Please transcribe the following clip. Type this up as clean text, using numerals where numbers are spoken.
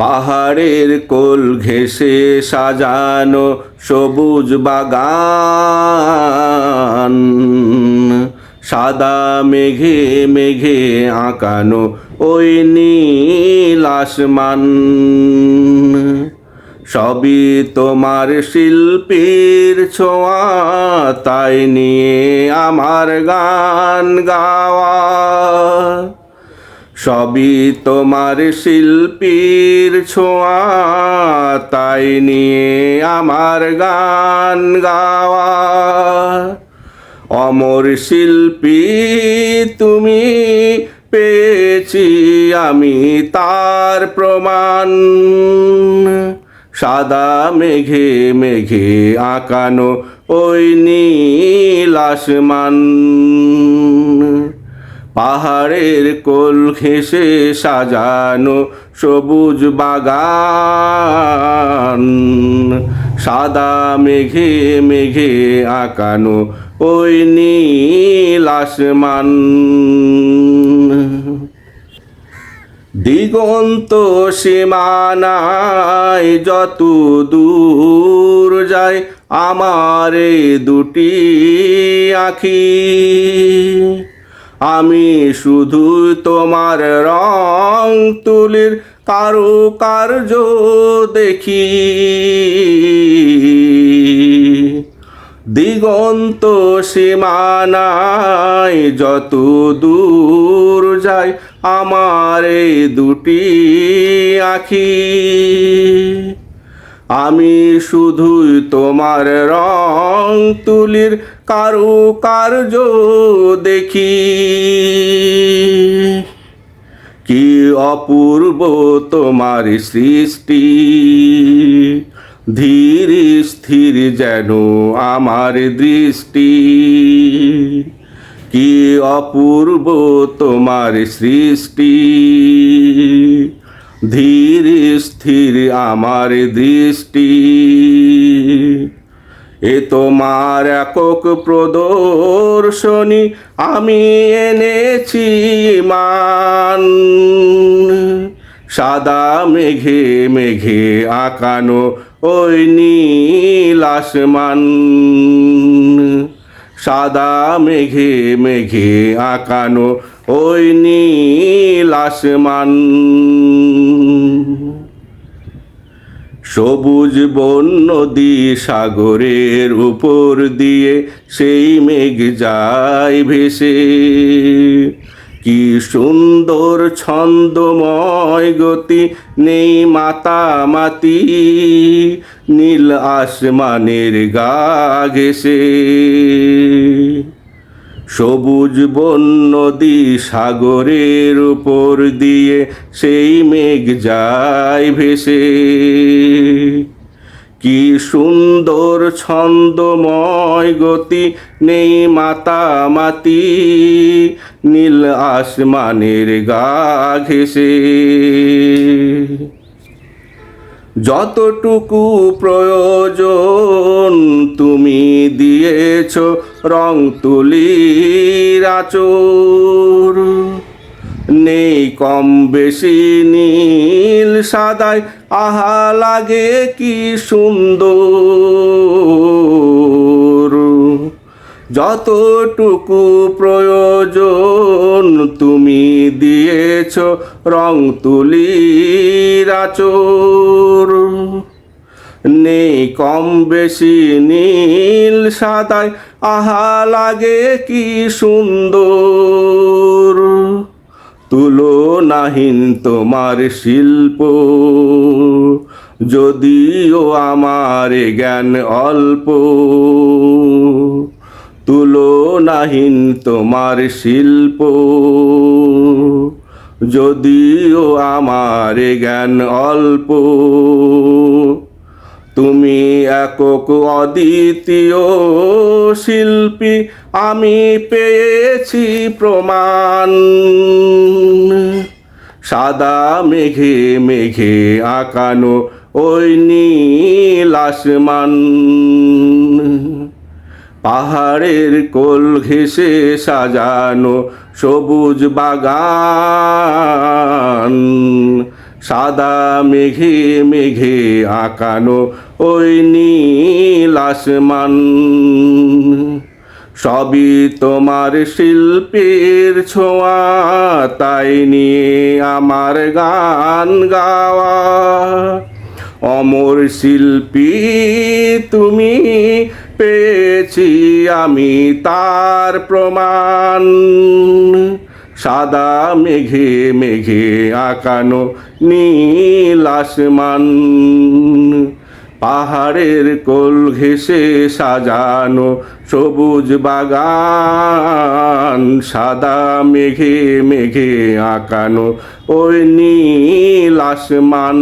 পাহাড়ের কোল ঘেঁষে সাজানো সবুজ বাগান, সাদা মেঘে মেঘে আঁকানো ওই নীল আসমান। সবই তোমার শিল্পীর ছোঁয়া, তাই নিয়ে আমার গান গাওয়া। সবই তোমার শিল্পীর ছোঁয়া, তাই নিয়ে আমার গান গাওয়া। অমর শিল্পী তুমি, পেয়েছি আমি তার প্রমাণ। সাদা মেঘে মেঘে আঁকানো ওই নীল আসমান। পাহাড়ের কোল ঘেঁষে সাজানো সবুজ বাগান, সাদা মেঘে মেঘে আঁকানো ওই নীল আসমান। দিগন্ত সীমানায় যত দূর যায় আমার এই দুটি আঁখি, আমি শুধু তোমার রং তুলির কারুকার্য দেখি। দিগন্ত সীমানায় যত দূর যায় আমার এই দুটি আঁখি, আমি শুধুই তোমার রং তুলির কারুকার্য দেখি। কি অপূর্ব তোমার সৃষ্টি, ধীর স্থির যেন আমার দৃষ্টি। কি অপূর্ব তোমার সৃষ্টি, ধীর স্থির আমার দৃষ্টি। এ তোমার একক প্রদর্শনী, আমি এনেছি মান। সাদা মেঘে মেঘে আঁকানো ওই নীল আসমান, সাদা মেঘে মেঘে আঁকানো ওই নীল আসমান। সবুজ বন নদী সাগরের উপর দিয়ে সেই মেঘ যায় ভেসে। কি সুন্দর ছন্দময় গতি, নেই মাতামাতি নীল আসমানের গা ঘেঁষে। সবুজ বন নদী সাগরের উপর দিয়ে সেই মেঘ যায় ভেসে। কি সুন্দর ছন্দময় গতি, নেই মাতামাতি নীল আসমানের গা ঘেঁষে। যতটুকু প্রয়োজন তুমি দিয়েছ রং তুলির আঁচড়, নেই কম বেশি নীল সাদায় আহা লাগে কি সুন্দর। যতটুকু প্রয়োজন তুমি দিয়েছ রং তুলির আঁচড়, নেই কম বেশি নীল সাদায় আহা লাগে কি সুন্দর। তুলনাহীন তোমার শিল্প, যদিও আমার জ্ঞান অল্প। তুলনাহীন তোমার শিল্প, যদিও আমার জ্ঞান অল্প। তুমি একক অদ্বিতীয় শিল্পী, আমি পেয়েছি প্রমাণ। সাদা মেঘে মেঘে আঁকানো ওই নীল আসমান, পাহাড়ের কোল ঘেঁষে সাজানো সবুজ বাগান, সাদা মেঘে মেঘে আঁকানো ওই নীল আসমান। সবই তোমার শিল্পের ছোঁয়া, তাই নিয়ে আমার গান গাওয়া। অমর শিল্পী তুমি, পেয়েছি আমি তার প্রমাণ। সাদা মেঘে মেঘে আঁকানো নীল আসমান। পাহাড়ের কোল ঘেঁষে সাজানো সবুজ বাগান। সাদা মেঘে মেঘে আঁকানো ওই নীল আসমান।